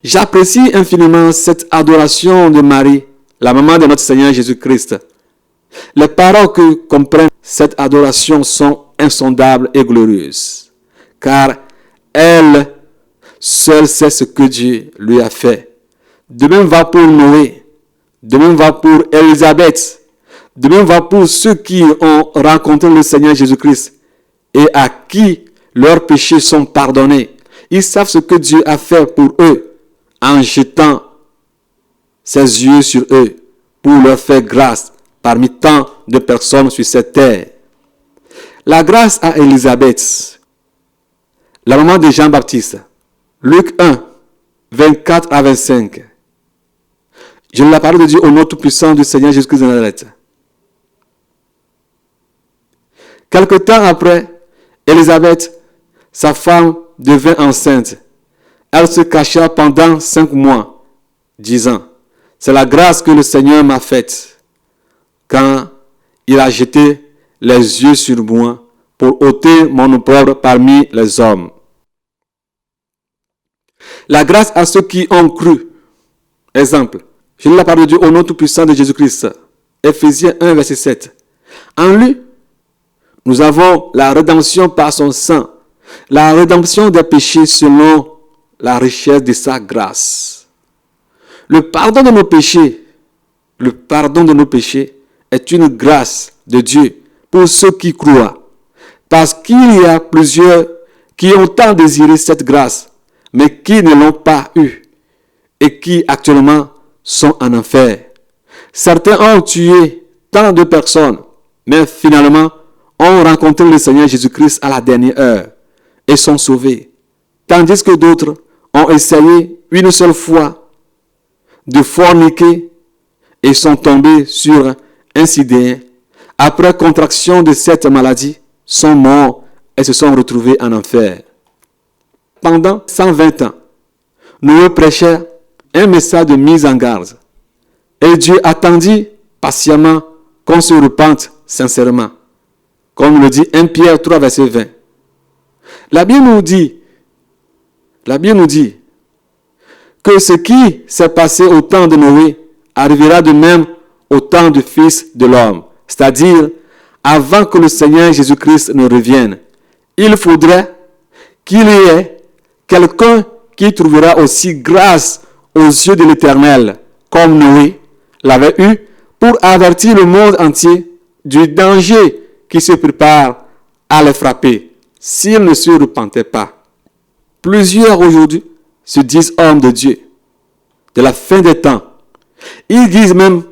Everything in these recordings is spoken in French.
J'apprécie infiniment cette adoration de Marie, la maman de notre Seigneur Jésus-Christ. Les paroles que comprennent cette adoration sont insondables et glorieuses, car elle seule sait ce que Dieu lui a fait. De même va pour Noé, de même va pour Élisabeth, de même va pour ceux qui ont rencontré le Seigneur Jésus-Christ et à qui leurs péchés sont pardonnés. Ils savent ce que Dieu a fait pour eux en jetant ses yeux sur eux pour leur faire grâce parmi tant de personnes sur cette terre. La grâce à Élisabeth, la maman de Jean-Baptiste. Luc 1, 24 à 25. Je lis la parole de Dieu au nom tout-puissant du Seigneur Jésus-Christ de Nazareth. Quelque temps après, Élisabeth, sa femme, devint enceinte. Elle se cacha pendant 5 mois, disant, « C'est la grâce que le Seigneur m'a faite, quand il a jeté les yeux sur moi pour ôter mon opprobre parmi les hommes. » La grâce à ceux qui ont cru. Exemple, je lis la parole de Dieu au nom tout-puissant de Jésus-Christ. Éphésiens 1, verset 7. En lui, nous avons la rédemption par son sang, la rédemption des péchés selon la richesse de sa grâce. Le pardon de nos péchés est une grâce de Dieu pour ceux qui croient. Parce qu'il y a plusieurs qui ont tant désiré cette grâce, mais qui ne l'ont pas eue et qui actuellement sont en enfer. Certains ont tué tant de personnes, mais finalement ont rencontré le Seigneur Jésus-Christ à la dernière heure et sont sauvés. Tandis que d'autres ont essayé une seule fois de forniquer et sont tombés sur un sidéen. Après contraction de cette maladie, sont morts et se sont retrouvés en enfer. Pendant 120 ans, Noé prêchait un message de mise en garde. Et Dieu attendit patiemment qu'on se repente sincèrement. Comme le dit 1 Pierre 3, verset 20. La Bible nous dit que ce qui s'est passé au temps de Noé arrivera de même au temps du Fils de l'homme. C'est-à-dire, avant que le Seigneur Jésus-Christ ne revienne, il faudrait qu'il y ait quelqu'un qui trouvera aussi grâce aux yeux de l'Éternel, comme Noé l'avait eu, pour avertir le monde entier du danger qui se prépare à les frapper s'ils ne se repentaient pas. Plusieurs aujourd'hui se disent hommes de Dieu, de la fin des temps. Ils disent même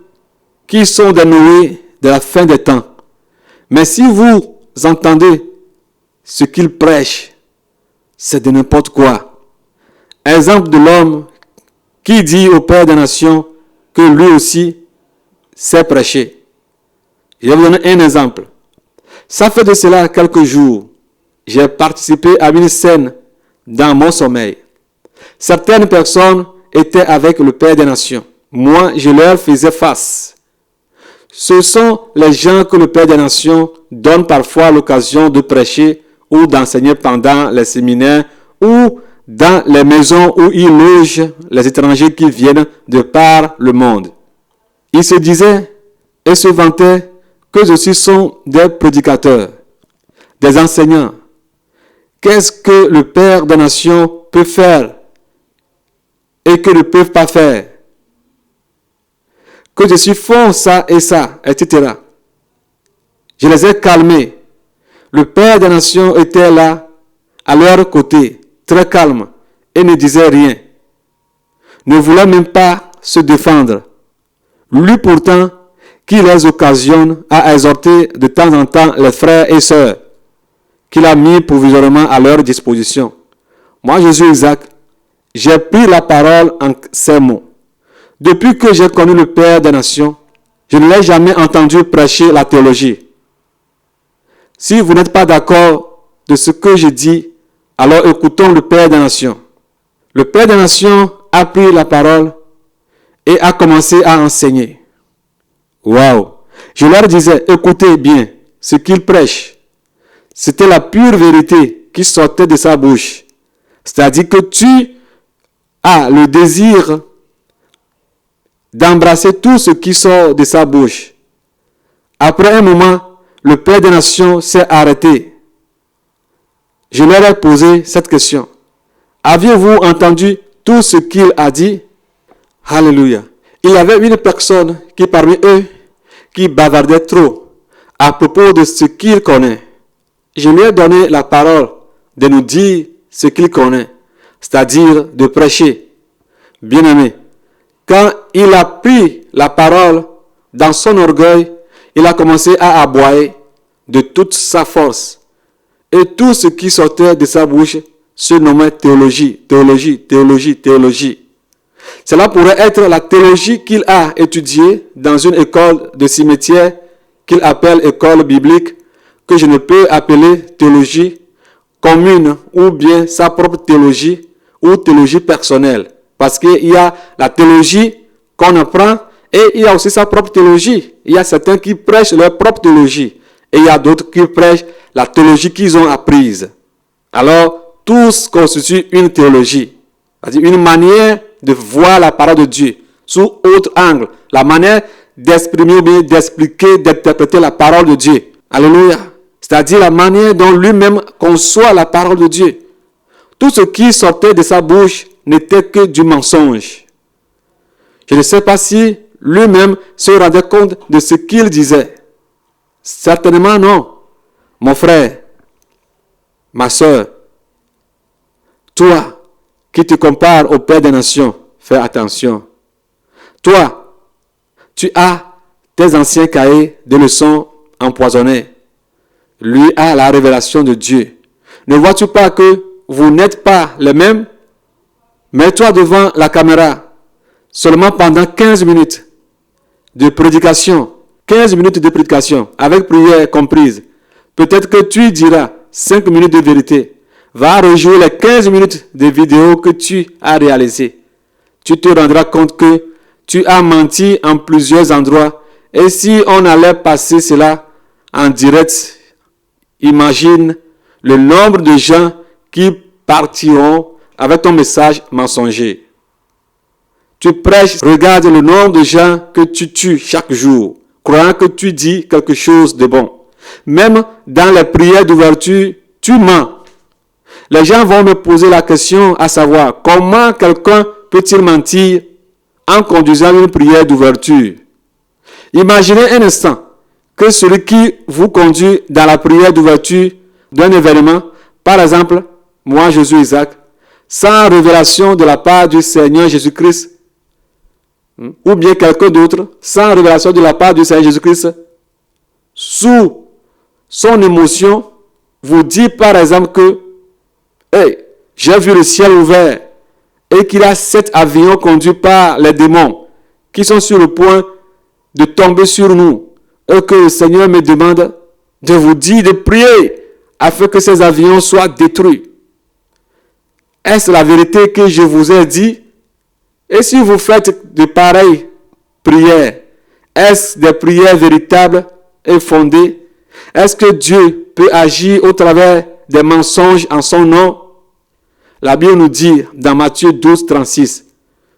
qu'ils sont des Noé de la fin des temps. Mais si vous entendez ce qu'ils prêchent, c'est de n'importe quoi. Exemple de l'homme qui dit au Père des Nations que lui aussi sait prêcher. Je vais vous donner un exemple. Ça fait de cela quelques jours, j'ai participé à une scène dans mon sommeil. Certaines personnes étaient avec le Père des Nations. Moi, je leur faisais face. Ce sont les gens que le Père des Nations donne parfois l'occasion de prêcher ou d'enseigner pendant les séminaires ou dans les maisons où il loge les étrangers qui viennent de par le monde. Ils se disaient et se vantaient qu'eux aussi sont des prédicateurs, des enseignants. Qu'est-ce que le Père des Nations peut faire et que ne peuvent pas faire? Que je suis font ça, etc. Je les ai calmés. Le Père des Nations était là, à leur côté, très calme, et ne disait rien. Ne voulait même pas se défendre. Lui pourtant, qui les occasionne à exhorter de temps en temps les frères et sœurs, qu'il a mis provisoirement à leur disposition. Moi, Jésus Isaac, j'ai pris la parole en ces mots. Depuis que j'ai connu le Père des Nations, je ne l'ai jamais entendu prêcher la théologie. Si vous n'êtes pas d'accord de ce que je dis, alors écoutons le Père des Nations. Le Père des Nations a pris la parole et a commencé à enseigner. Waouh! Je leur disais, écoutez bien ce qu'il prêche. C'était la pure vérité qui sortait de sa bouche. C'est-à-dire que tu a le désir d'embrasser tout ce qui sort de sa bouche. Après un moment, le Père des Nations s'est arrêté. Je leur ai posé cette question. Aviez-vous entendu tout ce qu'il a dit? Alléluia. Il y avait une personne qui parmi eux, qui bavardait trop à propos de ce qu'il connaît. Je lui ai donné la parole de nous dire ce qu'il connaît, c'est-à-dire de prêcher. Bien-aimé, quand il a pris la parole dans son orgueil, il a commencé à aboyer de toute sa force. Et tout ce qui sortait de sa bouche se nommait théologie, théologie, théologie, théologie. Cela pourrait être la théologie qu'il a étudiée dans une école de cimetière qu'il appelle école biblique, que je ne peux appeler théologie commune ou bien sa propre théologie ou théologie personnelle. Parce qu'il y a la théologie qu'on apprend et il y a aussi sa propre théologie. Il y a certains qui prêchent leur propre théologie et il y a d'autres qui prêchent la théologie qu'ils ont apprise. Alors, tous constituent une théologie, c'est-à-dire une manière de voir la parole de Dieu sous autre angle, la manière d'exprimer ou bien d'expliquer, d'interpréter la parole de Dieu. Alléluia. C'est-à-dire la manière dont lui-même conçoit la parole de Dieu. Tout ce qui sortait de sa bouche n'était que du mensonge. Je ne sais pas si lui-même se rendait compte de ce qu'il disait. Certainement non. Mon frère, ma soeur, toi qui te compares au Père des Nations, fais attention. Toi, tu as tes anciens cahiers de leçons empoisonnés. Lui a la révélation de Dieu. Ne vois-tu pas que vous n'êtes pas les mêmes? Mets-toi devant la caméra seulement pendant 15 minutes de prédication. 15 minutes de prédication, avec prière comprise. Peut-être que tu diras 5 minutes de vérité. Va rejouer les 15 minutes de vidéo que tu as réalisées. Tu te rendras compte que tu as menti en plusieurs endroits. Et si on allait passer cela en direct, imagine le nombre de gens qui partiront avec ton message mensonger. Tu prêches, regarde le nombre de gens que tu tues chaque jour, croyant que tu dis quelque chose de bon. Même dans les prières d'ouverture, tu mens. Les gens vont me poser la question à savoir comment quelqu'un peut-il mentir en conduisant une prière d'ouverture. Imaginez un instant que celui qui vous conduit dans la prière d'ouverture d'un événement, par exemple, moi, Josué Isaac, sans révélation de la part du Seigneur Jésus-Christ, ou bien quelqu'un d'autre, sans révélation de la part du Seigneur Jésus-Christ, sous son émotion, vous dit par exemple que hey, j'ai vu le ciel ouvert et qu'il y a 7 avions conduits par les démons qui sont sur le point de tomber sur nous et que le Seigneur me demande de vous dire de prier afin que ces avions soient détruits. Est-ce la vérité que je vous ai dit? Et si vous faites de pareilles prières, est-ce des prières véritables et fondées? Est-ce que Dieu peut agir au travers des mensonges en son nom? La Bible nous dit dans Matthieu 12, 36,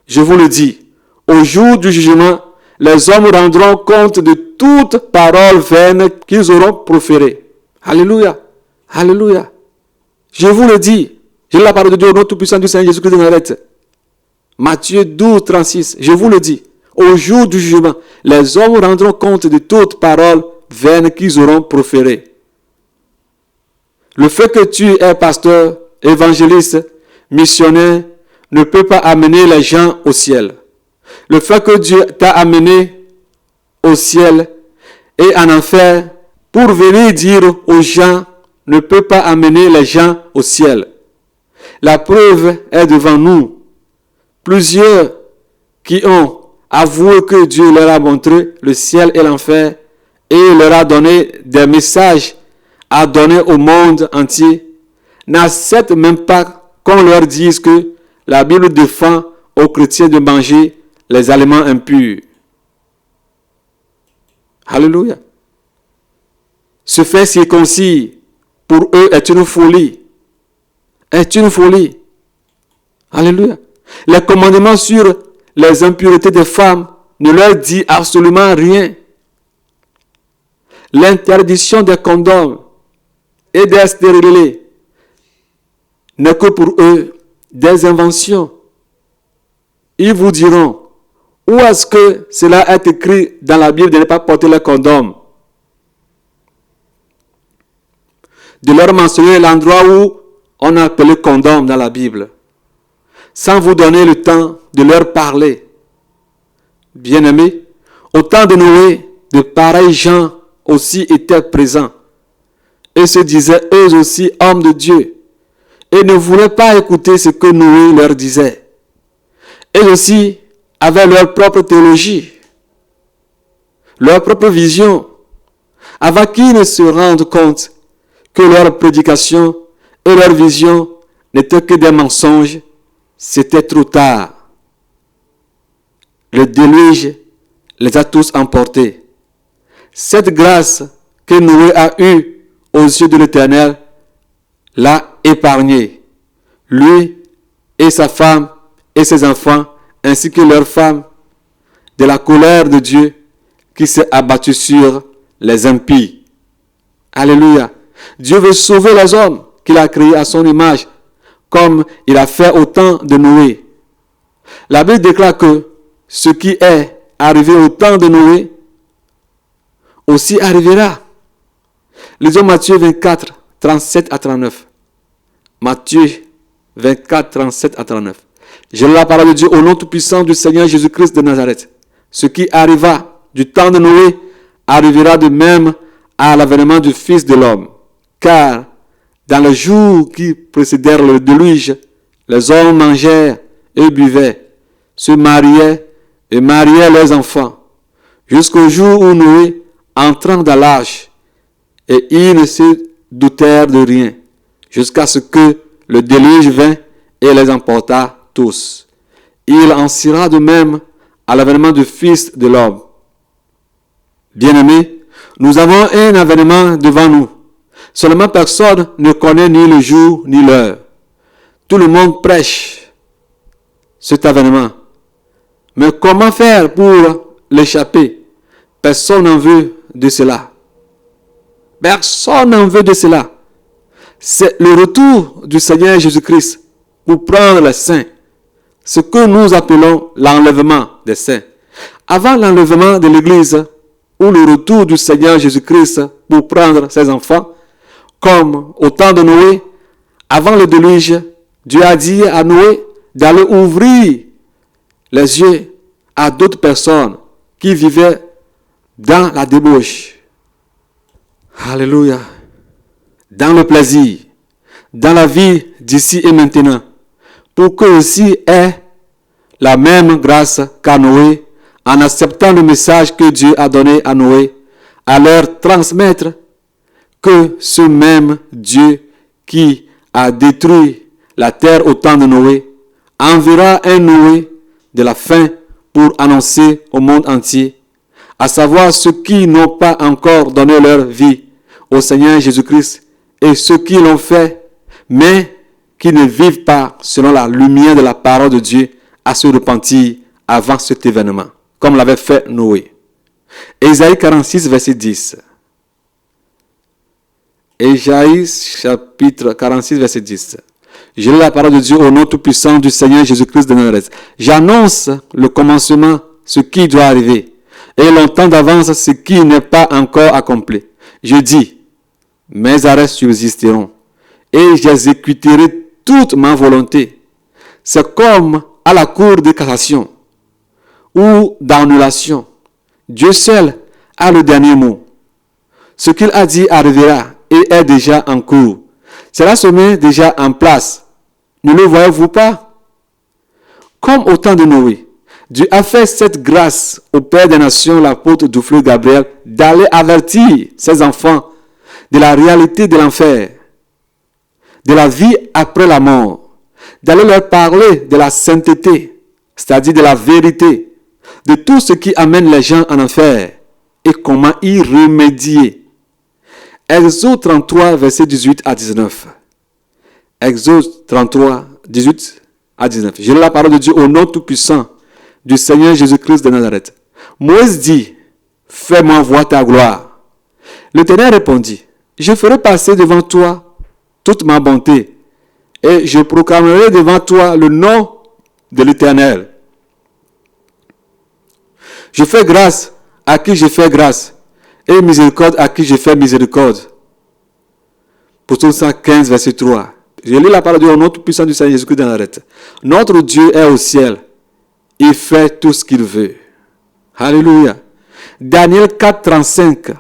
je vous le dis, au jour du jugement, les hommes rendront compte de toute parole vaine qu'ils auront proférée. Alléluia. Alléluia. Je vous le dis, j'ai la parole de Dieu au nom tout-puissant du Seigneur Jésus-Christ de Nazareth. Matthieu 12, 36, je vous le dis, au jour du jugement, les hommes rendront compte de toute parole vaine qu'ils auront proférée. Le fait que tu es pasteur, évangéliste, missionnaire, ne peut pas amener les gens au ciel. Le fait que Dieu t'a amené au ciel et en enfer pour venir dire aux gens ne peut pas amener les gens au ciel. La preuve est devant nous. Plusieurs qui ont avoué que Dieu leur a montré le ciel et l'enfer et leur a donné des messages à donner au monde entier, n'acceptent même pas qu'on leur dise que la Bible défend aux chrétiens de manger les aliments impurs. Alléluia. Se faire circoncis pour eux est une folie. Est une folie. Alléluia. Les commandements sur les impuretés des femmes ne leur dit absolument rien. L'interdiction des condoms et des stérilés n'est que pour eux des inventions. Ils vous diront, où est-ce que cela est écrit dans la Bible de ne pas porter les condoms? De leur mentionner l'endroit où on a appelé condom dans la Bible, sans vous donner le temps de leur parler. Bien-aimés, au temps de Noé, de pareils gens aussi étaient présents et se disaient eux aussi hommes de Dieu et ne voulaient pas écouter ce que Noé leur disait. Eux aussi avaient leur propre théologie, leur propre vision, avant qu'ils ne se rendent compte que leur prédication et leur vision n'étaient que des mensonges. C'était trop tard. Le déluge les a tous emportés. Cette grâce que Noé a eue aux yeux de l'Éternel l'a épargné, lui et sa femme et ses enfants, ainsi que leurs femmes, de la colère de Dieu qui s'est abattue sur les impies. Alléluia. Dieu veut sauver les hommes qu'il a créés à son image, comme il a fait au temps de Noé. La Bible déclare que ce qui est arrivé au temps de Noé aussi arrivera. Lisons Matthieu 24, 37 à 39. Matthieu 24, 37 à 39. Je lis la parole de Dieu au nom tout-puissant du Seigneur Jésus-Christ de Nazareth. Ce qui arriva du temps de Noé arrivera de même à l'avènement du Fils de l'homme. Car dans les jours qui précédèrent le déluge, les hommes mangèrent et buvaient, se mariaient et mariaient leurs enfants, jusqu'au jour où Noé entrant dans l'arche, et ils ne se doutèrent de rien, jusqu'à ce que le déluge vint et les emporta tous. Il en sera de même à l'avènement du Fils de l'homme. Bien-aimés, nous avons un avènement devant nous. Seulement personne ne connaît ni le jour ni l'heure. Tout le monde prêche cet avènement. Mais comment faire pour l'échapper? Personne n'en veut de cela. Personne n'en veut de cela. C'est le retour du Seigneur Jésus-Christ pour prendre les saints. Ce que nous appelons l'enlèvement des saints. Avant l'enlèvement de l'Église, ou le retour du Seigneur Jésus-Christ pour prendre ses enfants, comme au temps de Noé, avant le déluge, Dieu a dit à Noé d'aller ouvrir les yeux à d'autres personnes qui vivaient dans la débauche. Alléluia. Dans le plaisir, dans la vie d'ici et maintenant, pour qu'eux aussi aient la même grâce qu'à Noé, en acceptant le message que Dieu a donné à Noé, à leur transmettre que ce même Dieu qui a détruit la terre au temps de Noé enverra un Noé de la fin pour annoncer au monde entier, à savoir ceux qui n'ont pas encore donné leur vie au Seigneur Jésus-Christ et ceux qui l'ont fait, mais qui ne vivent pas selon la lumière de la parole de Dieu, à se repentir avant cet événement, comme l'avait fait Noé. Ésaïe 46, verset 10. Ésaïe chapitre 46, verset 10. Je lis la parole de Dieu au nom tout-puissant du Seigneur Jésus-Christ de Nazareth. J'annonce le commencement, ce qui doit arriver, et longtemps d'avance ce qui n'est pas encore accompli. Je dis, mes arrêts subsisteront, et j'exécuterai toute ma volonté. C'est comme à la cour de cassation ou d'annulation. Dieu seul a le dernier mot. Ce qu'il a dit arrivera et est déjà en cours. Cela se met déjà en place. Ne le voyez-vous pas? Comme au temps de Noé, Dieu a fait cette grâce au Père des Nations, l'apôtre Duflo Gabriel, d'aller avertir ses enfants de la réalité de l'enfer, de la vie après la mort, d'aller leur parler de la sainteté, c'est-à-dire de la vérité, de tout ce qui amène les gens en enfer et comment y remédier. Exode 33, versets 18 à 19. Exode 33, 18 à 19. Je lis la parole de Dieu au nom tout-puissant du Seigneur Jésus-Christ de Nazareth. Moïse dit, fais-moi voir ta gloire. L'Éternel répondit, je ferai passer devant toi toute ma bonté et je proclamerai devant toi le nom de l'Éternel. Je fais grâce à qui je fais grâce et miséricorde à qui je fais miséricorde. Psaume 115, verset 3. Je lis la parole de Dieu au nom tout-puissant du Seigneur Jésus-Christ de Nazareth. Notre Dieu est au ciel. Il fait tout ce qu'il veut. Alléluia. Daniel 4, 35.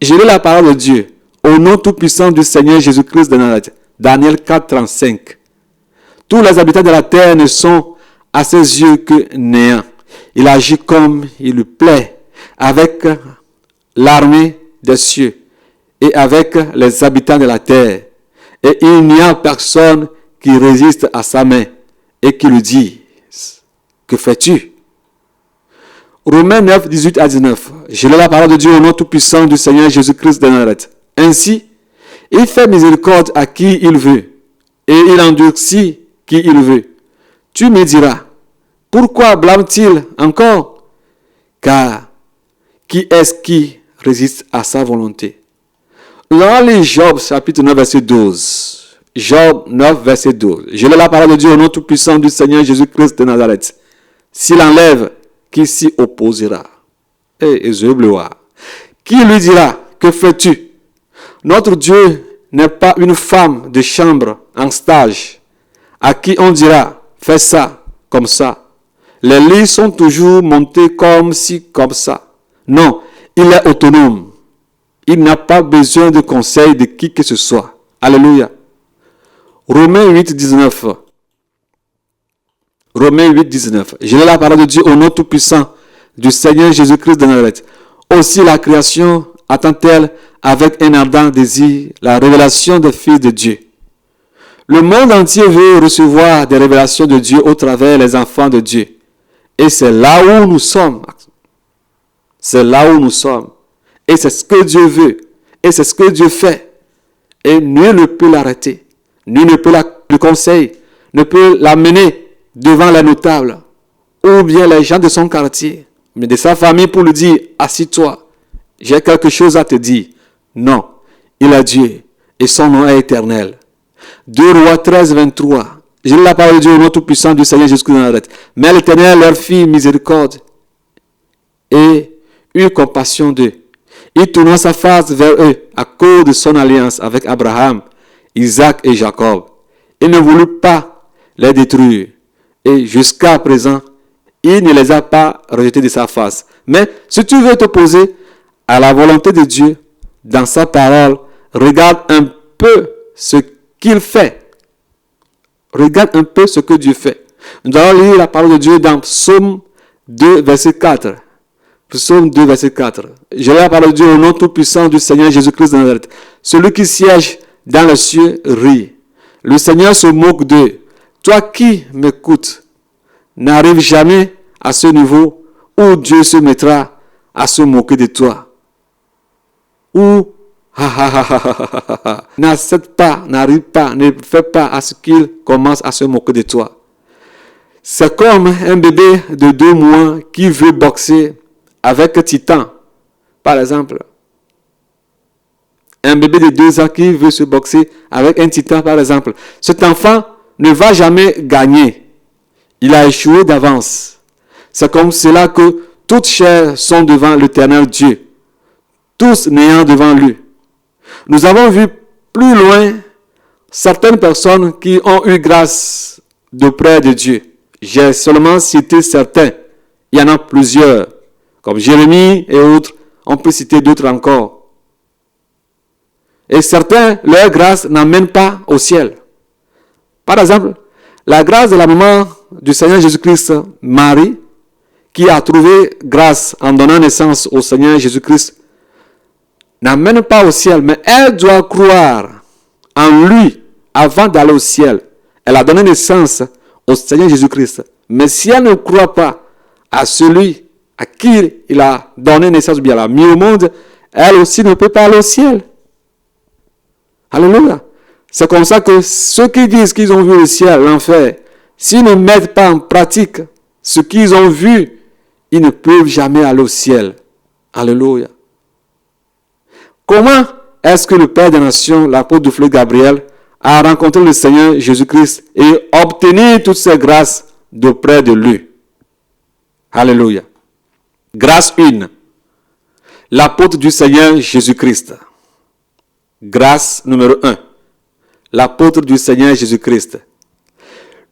Je lis la parole de Dieu au nom tout-puissant du Seigneur Jésus-Christ de Nazareth. Daniel 4, 35. Tous les habitants de la terre ne sont à ses yeux que néants. Il agit comme il lui plaît avec l'armée des cieux et avec les habitants de la terre. Et il n'y a personne qui résiste à sa main et qui lui dise, que fais-tu? Romains 9, 18 à 19. Je lis la parole de Dieu au nom tout-puissant du Seigneur Jésus-Christ de Nazareth. Ainsi, il fait miséricorde à qui il veut et il endurcit qui il veut. Tu me diras, pourquoi blâme-t-il encore? Car qui est-ce qui résiste à sa volonté? Dans les Job chapitre 9 verset 12. Job 9 verset 12. Je lis la parole de Dieu au nom tout-puissant du Seigneur Jésus-Christ de Nazareth. S'il enlève, qui s'y opposera? Et je gloire. Qui lui dira, que fais-tu? Notre Dieu n'est pas une femme de chambre en stage à qui on dira, fais ça, comme ça. Les lits sont toujours montés comme ci, comme ça. Non, il est autonome. Il n'a pas besoin de conseil de qui que ce soit. Alléluia. Romains 8, 19. Romains 8, 19. Je lis la parole de Dieu au nom tout-puissant du Seigneur Jésus-Christ de Nazareth. Aussi la création attend-elle avec un ardent désir la révélation des fils de Dieu. Le monde entier veut recevoir des révélations de Dieu au travers des enfants de Dieu. Et c'est là où nous sommes. C'est là où nous sommes. Et c'est ce que Dieu veut. Et c'est ce que Dieu fait. Et nul ne peut l'arrêter. Nul ne peut le conseiller. Ne peut l'amener devant les notables. Ou bien les gens de son quartier. Mais de sa famille pour lui dire, assis-toi. J'ai quelque chose à te dire. Non. Il est Dieu. Et son nom est éternel. 2 Rois 13, 23. Je lis la parole de Dieu au nom tout-puissant du Seigneur Jésus-Christ de Nazareth. Mais l'Éternel leur fit miséricorde et eut compassion d'eux. Il tourna sa face vers eux à cause de son alliance avec Abraham, Isaac et Jacob. Il ne voulut pas les détruire. Et jusqu'à présent, il ne les a pas rejetés de sa face. Mais si tu veux t'opposer à la volonté de Dieu, dans sa parole, regarde un peu ce qu'il fait. Regarde un peu ce que Dieu fait. Nous allons lire la parole de Dieu dans Psaume 2, verset 4. Psaume 2, verset 4. Je lis la parole de Dieu au nom tout-puissant du Seigneur Jésus-Christ de Nazareth. Celui qui siège dans les cieux rit. Le Seigneur se moque d'eux. Toi qui m'écoutes, n'arrive jamais à ce niveau où Dieu se mettra à se moquer de toi. Ou n'accepte pas, n'arrive pas, ne fais pas à ce qu'il commence à se moquer de toi. C'est comme un bébé de 2 mois qui veut boxer avec un titan, par exemple. Un bébé de 2 ans qui veut se boxer avec un titan, par exemple. Cet enfant ne va jamais gagner. Il a échoué d'avance. C'est comme cela que toutes chairs sont devant l'Éternel Dieu. Tous néants devant lui. Nous avons vu plus loin certaines personnes qui ont eu grâce d'auprès de Dieu. J'ai seulement cité certains. Il y en a plusieurs. Comme Jérémie et autres. On peut citer d'autres encore. Et certains, leur grâce n'amène pas au ciel. Par exemple, la grâce de la maman du Seigneur Jésus-Christ, Marie, qui a trouvé grâce en donnant naissance au Seigneur Jésus-Christ, n'amène pas au ciel, mais elle doit croire en lui avant d'aller au ciel. Elle a donné naissance au Seigneur Jésus-Christ. Mais si elle ne croit pas à celui à qui il a donné naissance, ou bien l'a mis au monde, elle aussi ne peut pas aller au ciel. Alléluia. C'est comme ça que ceux qui disent qu'ils ont vu le ciel, l'enfer, s'ils ne mettent pas en pratique ce qu'ils ont vu, ils ne peuvent jamais aller au ciel. Alléluia. Comment est-ce que le Père des Nations, l'apôtre du fleuve Gabriel, a rencontré le Seigneur Jésus-Christ et obtenu toutes ces grâces d'auprès de lui? Alléluia. Grâce 1. L'apôtre du Seigneur Jésus-Christ. Grâce numéro 1. L'apôtre du Seigneur Jésus-Christ.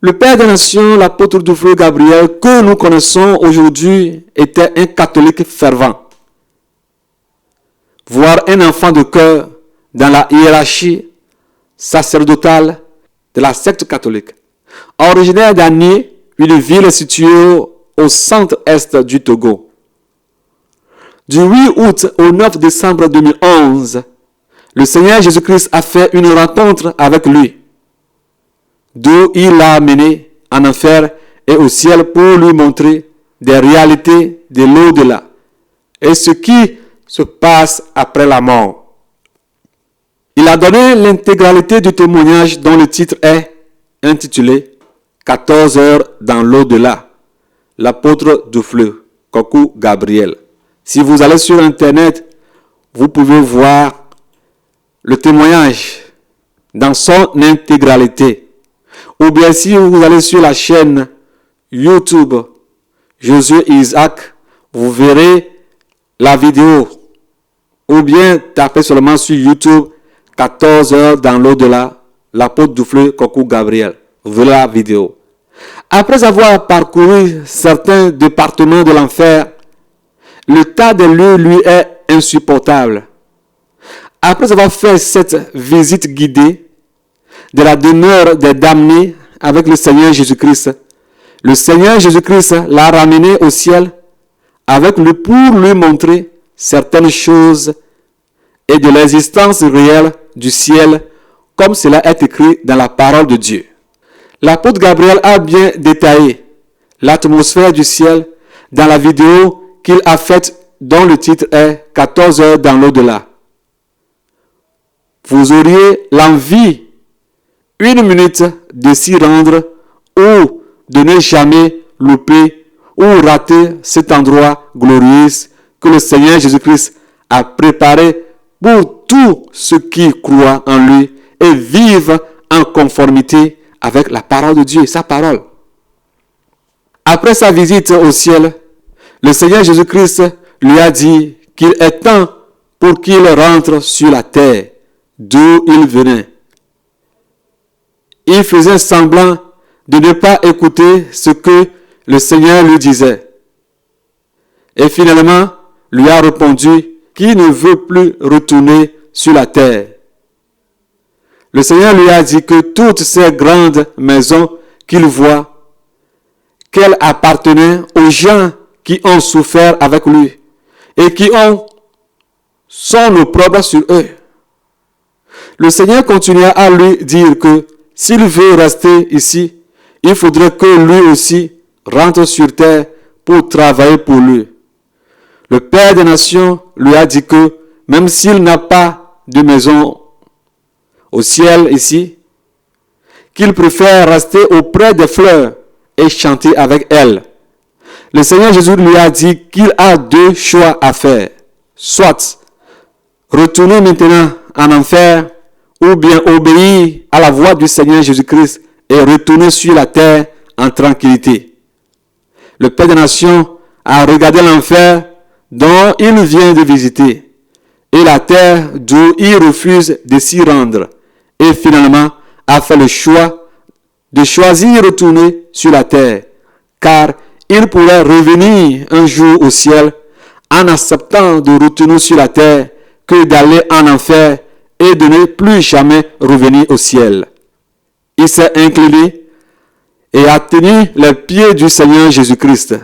Le Père des Nations, l'apôtre du fleuve Gabriel, que nous connaissons aujourd'hui, était un catholique fervent, voire un enfant de cœur dans la hiérarchie sacerdotale de la secte catholique. Originaire d'Ani, une ville située au centre-est du Togo. Du 8 août au 9 décembre 2011, le Seigneur Jésus-Christ a fait une rencontre avec lui, d'où il l'a amené en enfer et au ciel pour lui montrer des réalités de l'au-delà et ce qui se passe après la mort. Il a donné l'intégralité du témoignage dont le titre est intitulé « 14 heures dans l'au-delà ». L'apôtre du fleuve, Kokou Gabriel. Si vous allez sur Internet, vous pouvez voir le témoignage dans son intégralité. Ou bien si vous allez sur la chaîne YouTube Josué Isaac, vous verrez la vidéo. Ou bien tapez seulement sur YouTube 14 heures dans l'au-delà, l'apôtre du fleuve Kokou Gabriel. Vous verrez la vidéo. Après avoir parcouru certains départements de l'enfer, le tas de lieux lui est insupportable. Après avoir fait cette visite guidée de la demeure des damnés avec le Seigneur Jésus-Christ, le Seigneur Jésus-Christ l'a ramené au ciel avec lui pour lui montrer certaines choses et de l'existence réelle du ciel comme cela est écrit dans la parole de Dieu. L'apôtre Gabriel a bien détaillé l'atmosphère du ciel dans la vidéo qu'il a faite dont le titre est 14 heures dans l'au-delà. Vous auriez l'envie, une minute, de s'y rendre ou de ne jamais louper ou rater cet endroit glorieux que le Seigneur Jésus-Christ a préparé pour tous ceux qui croient en lui et vivent en conformité avec la parole de Dieu, sa parole. Après sa visite au ciel, le Seigneur Jésus-Christ lui a dit qu'il est temps pour qu'il rentre sur la terre d'où il venait. Il faisait semblant de ne pas écouter ce que le Seigneur lui disait. Et finalement, lui a répondu qu'il ne veut plus retourner sur la terre. Le Seigneur lui a dit que toutes ces grandes maisons qu'il voit, qu'elles appartenaient aux gens qui ont souffert avec lui et qui sont opprobres sur eux. Le Seigneur continua à lui dire que s'il veut rester ici, il faudrait que lui aussi rentre sur terre pour travailler pour lui. Le Père des Nations lui a dit que même s'il n'a pas de maison au ciel ici, qu'il préfère rester auprès des fleurs et chanter avec elles. Le Seigneur Jésus lui a dit qu'il a deux choix à faire. Soit retourner maintenant en enfer ou bien obéir à la voix du Seigneur Jésus-Christ et retourner sur la terre en tranquillité. Le Père des Nations a regardé l'enfer dont il vient de visiter et la terre d'où il refuse de s'y rendre et finalement a fait le choix de choisir retourner sur la terre car il pourrait revenir un jour au ciel en acceptant de retourner sur la terre que d'aller en enfer et de ne plus jamais revenir au ciel. Il s'est incliné et a tenu les pieds du Seigneur Jésus-Christ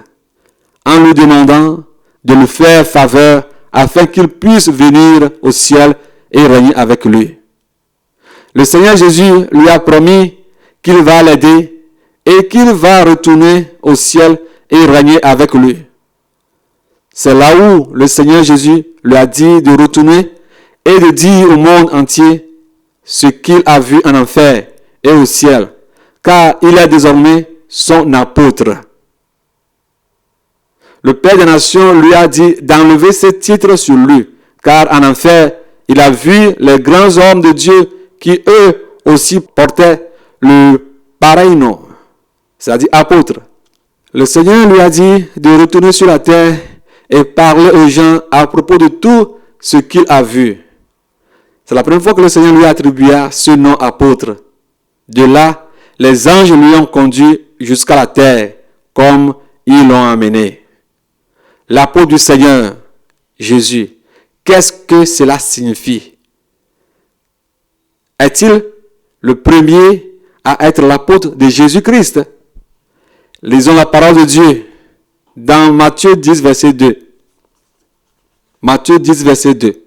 en lui demandant de lui faire faveur afin qu'il puisse venir au ciel et régner avec lui. Le Seigneur Jésus lui a promis qu'il va l'aider et qu'il va retourner au ciel et régner avec lui. C'est là où le Seigneur Jésus lui a dit de retourner et de dire au monde entier ce qu'il a vu en enfer et au ciel, car il est désormais son apôtre. Le Père des Nations lui a dit d'enlever ce titre sur lui, car en enfer, il a vu les grands hommes de Dieu qui eux aussi portaient le pareil nom, c'est-à-dire apôtre. Le Seigneur lui a dit de retourner sur la terre et parler aux gens à propos de tout ce qu'il a vu. C'est la première fois que le Seigneur lui attribua ce nom apôtre. De là, les anges lui ont conduit jusqu'à la terre, comme ils l'ont amené. L'apôtre du Seigneur, Jésus, qu'est-ce que cela signifie? Est-il le premier à être l'apôtre de Jésus-Christ? Lisons la parole de Dieu dans Matthieu 10, verset 2. Matthieu 10, verset 2.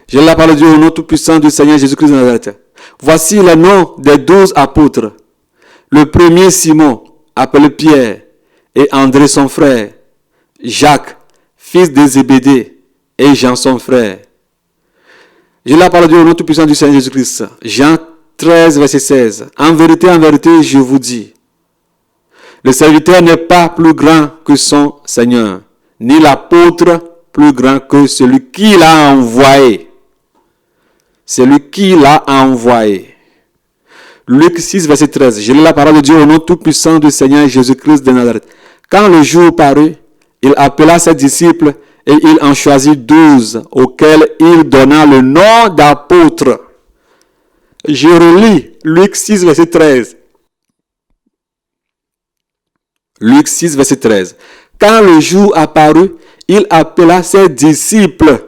Je la parole de Dieu au nom tout-puissant du Seigneur Jésus-Christ de Nazareth. Voici les noms des 12 apôtres. Le premier, Simon, appelé Pierre, et André son frère, Jacques, fils de Zébédée, et Jean son frère. Je la parole de Dieu au nom tout-puissant du Seigneur Jésus-Christ. Jean 13, verset 16. En vérité, je vous dis, le serviteur n'est pas plus grand que son Seigneur, ni l'apôtre plus grand que celui qui l'a envoyé. Celui qui l'a envoyé. Luc 6, verset 13. Je lis la parole de Dieu au nom tout-puissant du Seigneur Jésus-Christ de Nazareth. Quand le jour parut, il appela ses disciples et il en choisit 12, auxquels il donna le nom d'apôtres. Je relis Luc 6, verset 13. Luc 6, verset 13. Quand le jour apparut, il appela ses disciples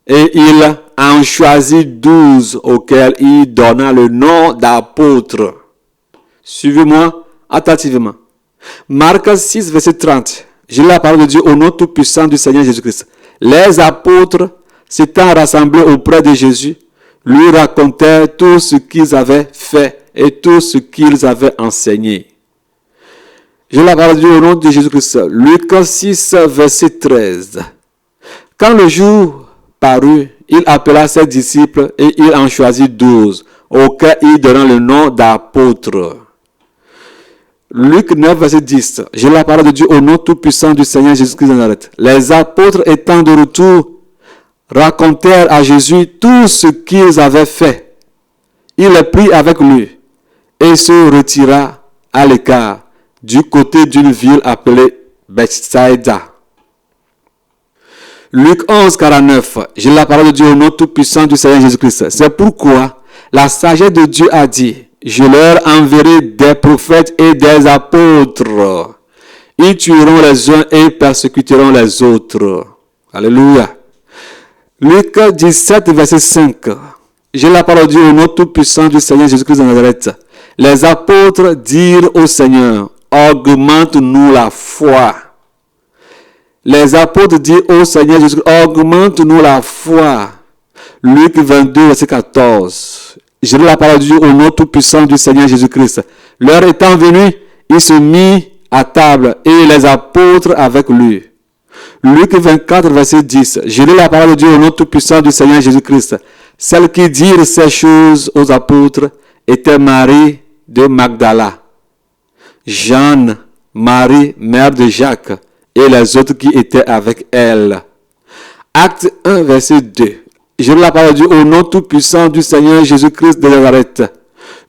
et il en choisit 12, auxquels il donna le nom d'apôtres. Suivez-moi attentivement. Marc 6, verset 30. Je lis la parole de Dieu au nom tout-puissant du Seigneur Jésus-Christ. Les apôtres, s'étant rassemblés auprès de Jésus, lui racontèrent tout ce qu'ils avaient fait et tout ce qu'ils avaient enseigné. Je lis la parole de Dieu au nom de Jésus-Christ. Luc 6, verset 13. Quand le jour parut, il appela ses disciples et il en choisit 12, auxquels il donna le nom d'apôtres. Luc 9, verset 10. Je lis la parole de Dieu au nom tout-puissant du Seigneur Jésus-Christ de Nazareth. Les apôtres étant de retour, racontèrent à Jésus tout ce qu'ils avaient fait. Il les prit avec lui et se retira à l'écart du côté d'une ville appelée Bethsaïda. Luc 11, 49. Je lis la parole de Dieu au nom tout-puissant du Seigneur Jésus-Christ. C'est pourquoi la sagesse de Dieu a dit, je leur enverrai des prophètes et des apôtres. Ils tueront les uns et persécuteront les autres. Alléluia. Luc 17, verset 5. Je lis la parole de Dieu au nom tout-puissant du Seigneur Jésus-Christ de Nazareth. Les apôtres dirent au Seigneur, augmente-nous la foi. Les apôtres dirent au Seigneur Jésus, augmente-nous la foi. Luc 22, verset 14. Je lis la parole de Dieu au nom tout-puissant du Seigneur Jésus-Christ. L'heure étant venue, il se mit à table et les apôtres avec lui. Luc 24, verset 10. Je lis la parole de Dieu au nom tout-puissant du Seigneur Jésus-Christ. Celles qui dirent ces choses aux apôtres étaient Marie de Magdala, Jeanne, Marie, mère de Jacques, et les autres qui étaient avec elle. Acte 1, verset 2. Je lis la parole de Dieu au nom tout-puissant du Seigneur Jésus-Christ de Nazareth.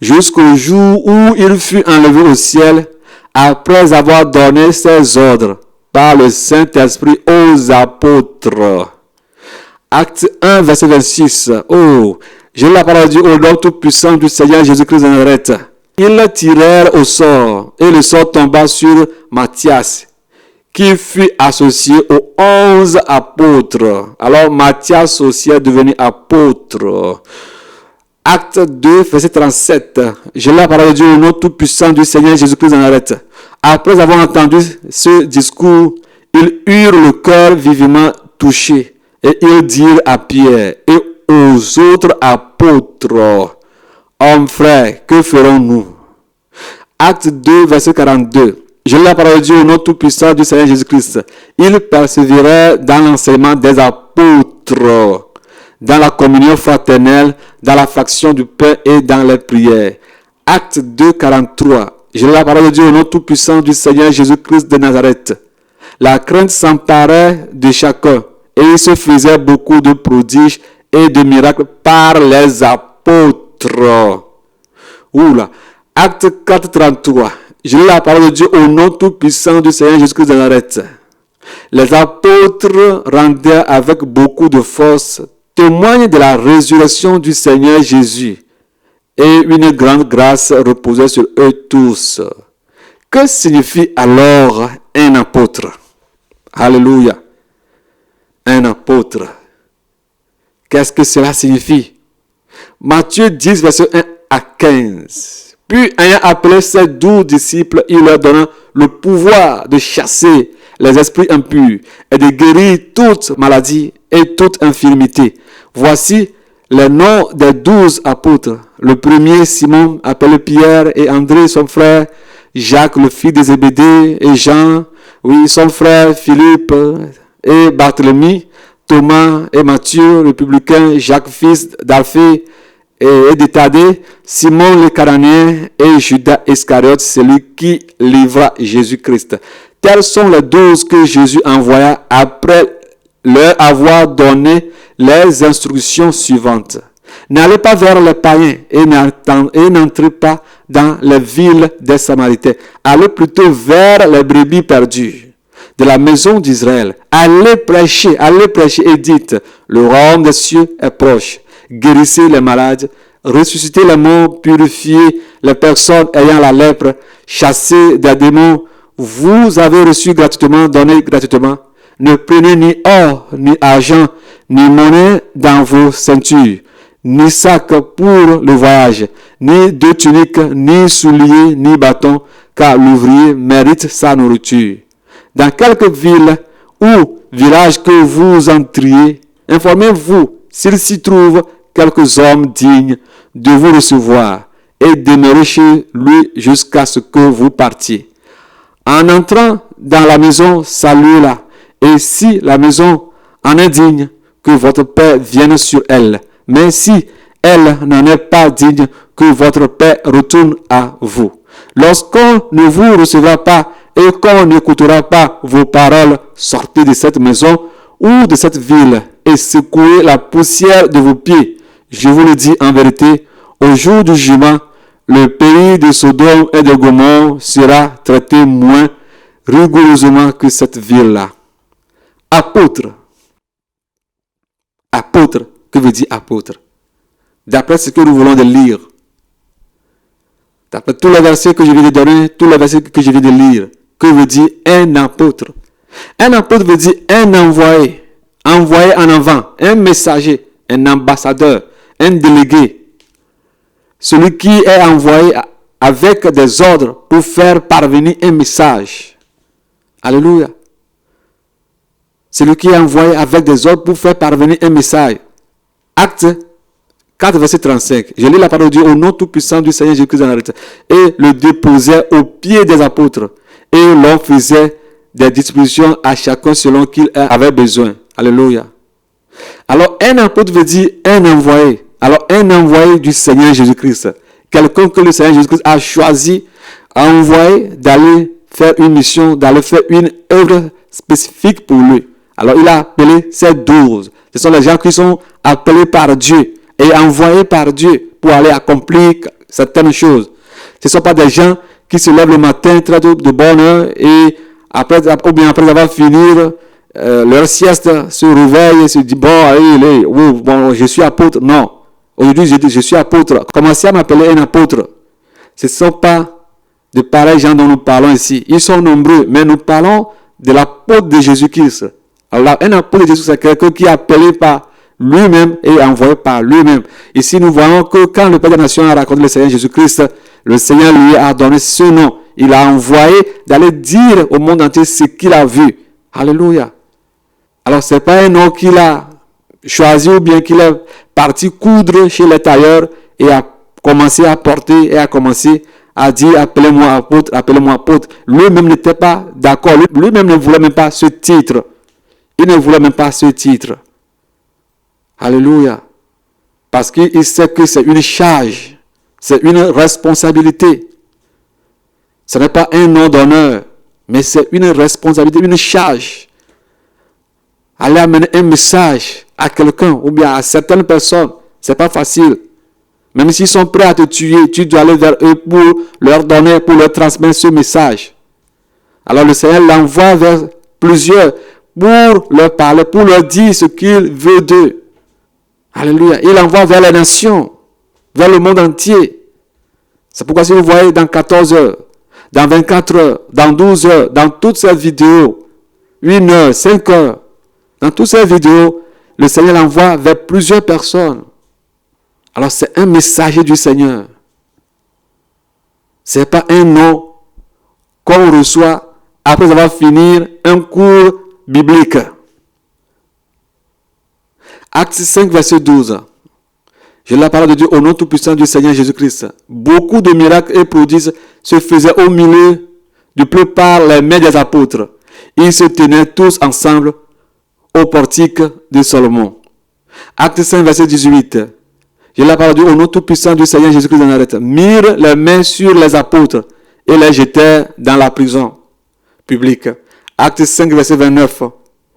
Jusqu'au jour où il fut enlevé au ciel, après avoir donné ses ordres par le Saint-Esprit aux apôtres. Acte 1, verset 26. Je lis la parole de Dieu au nom tout-puissant du Seigneur Jésus-Christ de Nazareth. Ils tirèrent au sort, et le sort tomba sur Matthias, qui fut associé aux 11 apôtres. Alors Matthias aussi est devenu apôtre. Acte 2, verset 37. Je lis la parole de Dieu au nom tout-puissant du Seigneur Jésus-Christ de Nazareth. Après avoir entendu ce discours, ils eurent le cœur vivement touché. Et ils dirent à Pierre et aux autres apôtres, hommes frères, que ferons-nous? Acte 2, verset 42. Je lis la parole de Dieu au nom tout-puissant du Seigneur Jésus-Christ. Ils persévéraient dans l'enseignement des apôtres, dans la communion fraternelle, dans la fraction du pain et dans les prières. Acte 2, 43. Je lis la parole de Dieu au nom tout-puissant du Seigneur Jésus-Christ de Nazareth. La crainte s'emparait de chacun et il se faisait beaucoup de prodiges et de miracles par les apôtres. Oula. Acte 4, 33. Je lis la parole de Dieu au nom tout-puissant du Seigneur Jésus-Christ de Nazareth. Les apôtres rendaient avec beaucoup de force témoignent de la résurrection du Seigneur Jésus et une grande grâce reposait sur eux tous. Que signifie alors un apôtre? Alléluia. Un apôtre. Qu'est-ce que cela signifie? Matthieu 10, verset 1 à 15. Puis, ayant appelé ses 12 disciples, il leur donna le pouvoir de chasser les esprits impurs et de guérir toute maladie et toute infirmité. Voici les noms des 12 apôtres. Le premier, Simon, appelé Pierre, et André, son frère, Jacques, le fils de Zébédée, et Jean, oui, son frère, Philippe, et Barthélemy, Thomas et Matthieu, le publicain, Jacques, fils d'Alphée, et de Thaddée, Simon le Cananéen, et Judas Iscariote, celui qui livra Jésus-Christ. Tels sont les 12 que Jésus envoya après leur avoir donné les instructions suivantes. N'allez pas vers les païens et n'entrez pas dans les villes des Samaritains. Allez plutôt vers les brebis perdues de la maison d'Israël. Allez prêcher et dites, le royaume des cieux est proche. Guérissez les malades, ressuscitez les morts, purifiez les personnes ayant la lèpre, chassez des démons. Vous avez reçu gratuitement, donnez gratuitement. Ne prenez ni or, ni argent, ni monnaie dans vos ceintures, ni sac pour le voyage, ni deux tuniques, ni souliers, ni bâtons, car l'ouvrier mérite sa nourriture. Dans quelque ville ou village que vous entriez, informez-vous s'il s'y trouve quelques hommes dignes de vous recevoir et demeurez chez lui jusqu'à ce que vous partiez. En entrant dans la maison, saluez-la. Et si la maison en est digne, que votre paix vienne sur elle. Mais si elle n'en est pas digne, que votre paix retourne à vous. Lorsqu'on ne vous recevra pas et qu'on n'écoutera pas vos paroles, sortez de cette maison ou de cette ville et secouez la poussière de vos pieds. Je vous le dis en vérité, au jour du jugement, le pays de Sodome et de Gomorrhe sera traité moins rigoureusement que cette ville-là. Apôtre. Apôtre, que veut dire apôtre? D'après ce que nous voulons de lire, d'après tous les versets que je viens de donner, tous les versets que je viens de lire, que veut dire un apôtre? Un apôtre veut dire un envoyé, envoyé en avant, un messager, un ambassadeur, un délégué. Celui qui est envoyé avec des ordres pour faire parvenir un message. Alléluia. Celui qui est envoyé avec des ordres pour faire parvenir un message. Acte 4, verset 35. Je lis la parole de Dieu au nom tout-puissant du Seigneur Jésus-Christ de Nazareth. Et le déposait aux pieds des apôtres. Et l'on faisait des dispositions à chacun selon qu'il avait besoin. Alléluia. Alors, un apôtre veut dire un envoyé. Alors, un envoyé du Seigneur Jésus-Christ. Quelqu'un que le Seigneur Jésus-Christ a choisi, a envoyé d'aller faire une mission, d'aller faire une œuvre spécifique pour lui. Alors, il a appelé ces 12. Ce sont les gens qui sont appelés par Dieu et envoyés par Dieu pour aller accomplir certaines choses. Ce ne sont pas des gens qui se lèvent le matin très tôt de bonne heure et après avoir fini leur sieste, se réveillent et se disent, bon, je suis apôtre. Non. Aujourd'hui, je suis apôtre. Commencez à m'appeler un apôtre. Ce ne sont pas de pareils gens dont nous parlons ici. Ils sont nombreux, mais nous parlons de l'apôtre de Jésus-Christ. Alors, un apôtre de Jésus, c'est quelqu'un qui est appelé par lui-même et envoyé par lui-même. Ici, nous voyons que quand le Père des Nations a raconté le Seigneur Jésus-Christ, le Seigneur lui a donné ce nom. Il a envoyé d'aller dire au monde entier ce qu'il a vu. Alléluia. Alors, ce n'est pas un nom qu'il a choisi ou bien qu'il est parti coudre chez les tailleurs et a commencé à porter et a commencé à dire appelez-moi apôtre, appelez-moi apôtre. Lui-même n'était pas d'accord. Lui-même ne voulait même pas ce titre. Il ne voulait même pas ce titre. Alléluia. Parce qu'il sait que c'est une charge. C'est une responsabilité. Ce n'est pas un nom d'honneur, mais c'est une responsabilité, une charge. Aller amener un message à quelqu'un ou bien à certaines personnes, ce n'est pas facile. Même s'ils sont prêts à te tuer, tu dois aller vers eux pour leur donner, pour leur transmettre ce message. Alors le Seigneur l'envoie vers plusieurs pour leur parler, pour leur dire ce qu'il veut d'eux. Alléluia. Il l'envoie vers les nations, vers le monde entier. C'est pourquoi si vous voyez dans 14 heures, dans 24 heures, dans 12 heures, dans toutes ces vidéos, 1 heure, 5 heures, dans toutes ces vidéos, le Seigneur l'envoie vers plusieurs personnes. Alors c'est un messager du Seigneur. Ce n'est pas un nom qu'on reçoit après avoir fini un cours biblique. Acte 5, verset 12. Je la parole de Dieu au nom tout-puissant du Seigneur Jésus-Christ. Beaucoup de miracles et prodiges se faisaient au milieu du peuple par les mains des apôtres. Ils se tenaient tous ensemble au portique de Salomon. Acte 5, verset 18. Je la parole de Dieu au nom tout-puissant du Seigneur Jésus-Christ de Nazareth. Mirent les mains sur les apôtres et les jetèrent dans la prison publique. Acte 5, verset 29.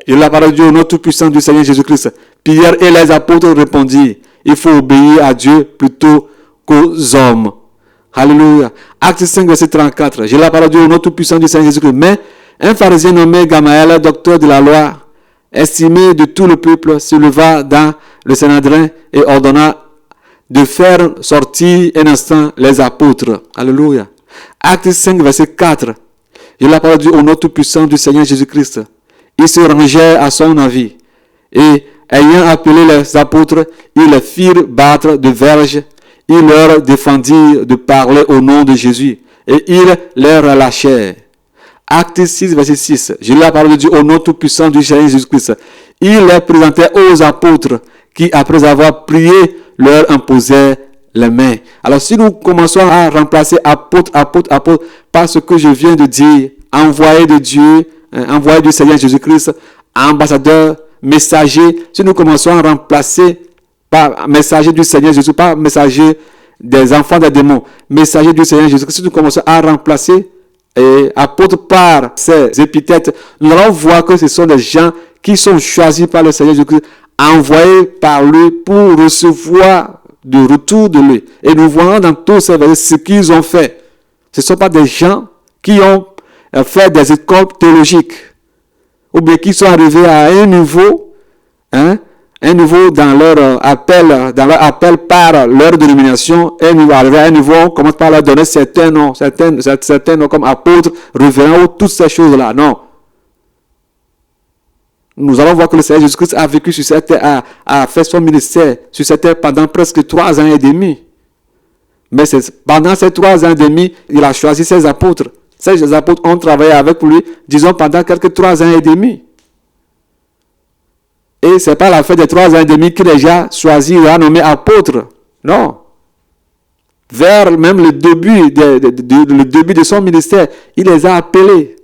Je la parole de Dieu au nom tout-puissant du Seigneur Jésus-Christ. Pierre et les apôtres répondirent, il faut obéir à Dieu plutôt qu'aux hommes. Alléluia. Acte 5, verset 34. Je la parole de Dieu au nom tout-puissant du Seigneur Jésus-Christ. Mais un pharisien nommé Gamaël, docteur de la loi, estimé de tout le peuple, se leva dans le Sanhédrin et ordonna de faire sortir un instant les apôtres. Alléluia. Acte 5, verset 4. Je la parole de Dieu au nom tout-puissant du Seigneur Jésus-Christ. Ils se rangèrent à son avis. Et ayant appelé les apôtres, ils les firent battre de verges. Ils leur défendirent de parler au nom de Jésus. Et ils les relâchèrent. Acte 6, verset 6. Je la parole de Dieu au nom tout-puissant du Seigneur Jésus-Christ. Ils les présentèrent aux apôtres qui, après avoir prié, leur imposèrent les mains. Alors, si nous commençons à remplacer apôtre par ce que je viens de dire, envoyé de Dieu, envoyé du Seigneur Jésus-Christ, ambassadeur, messager, si nous commençons à remplacer par messager du Seigneur Jésus, pas messager des enfants des démons, messager du Seigneur Jésus-Christ, si nous commençons à remplacer apôtre par ces épithètes, nous allons voir que ce sont des gens qui sont choisis par le Seigneur Jésus-Christ, envoyés par lui pour recevoir de retour de lui. Et nous voyons dans tous ces versets ce qu'ils ont fait. Ce ne sont pas des gens qui ont fait des écoles théologiques ou bien qui sont arrivés à un niveau dans leur appel par leur dénomination, arrivé à un niveau, on commence par leur donner certains noms comme apôtres, révérends ou toutes ces choses-là. Non. Nous allons voir que le Seigneur Jésus-Christ a vécu sur cette terre, a fait son ministère sur cette terre pendant presque 3 ans et demi. Mais pendant ces 3 ans et demi, il a choisi ses apôtres. Ces apôtres ont travaillé avec lui, disons, pendant quelques 3 ans et demi. Et ce n'est pas la fin des 3 ans et demi qu'il a déjà choisi et a nommé apôtre. Non. Vers même le début de son ministère, il les a appelés.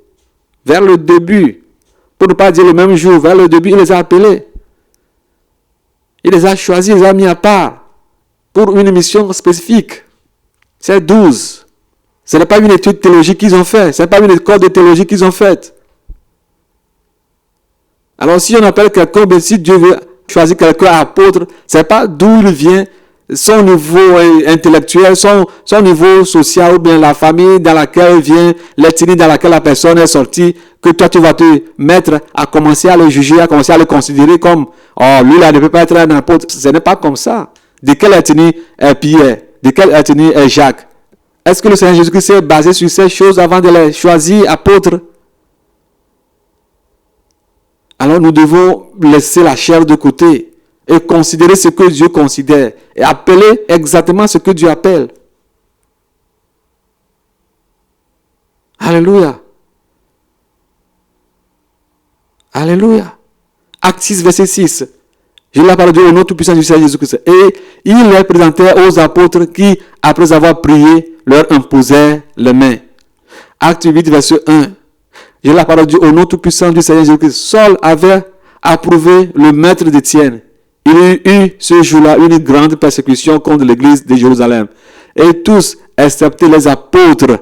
Vers le début. Pour ne pas dire le même jour, vers le début, il les a appelés. Il les a choisis, il les a mis à part pour une mission spécifique. C'est 12. Ce n'est pas une étude théologique qu'ils ont faite. Ce n'est pas une école de théologie qu'ils ont faite. Alors si on appelle quelqu'un, si Dieu veut choisir quelqu'un apôtre, ce n'est pas d'où il vient, son niveau intellectuel, son niveau social ou bien la famille dans laquelle il vient, l'ethnie dans laquelle la personne est sortie, que toi tu vas te mettre à commencer à le juger, à commencer à le considérer comme lui là ne peut pas être un apôtre. Ce n'est pas comme ça. De quelle ethnie est Pierre? De quelle ethnie est Jacques? Est-ce que le Seigneur Jésus-Christ s'est basé sur ces choses avant de les choisir apôtres? Alors nous devons laisser la chair de côté et considérer ce que Dieu considère et appeler exactement ce que Dieu appelle. Alléluia. Alléluia. Acte 6, verset 6. Je la parle de Dieu au nom tout-puissant du Seigneur Jésus-Christ. Et il les présentait aux apôtres qui, après avoir prié, leur imposèrent les mains. Acte 8, verset 1. Je la parle de Dieu au nom tout-puissant du Seigneur Jésus-Christ. Saul avait approuvé le maître d'Étienne. Il y eut ce jour-là une grande persécution contre l'église de Jérusalem. Et tous, excepté les apôtres,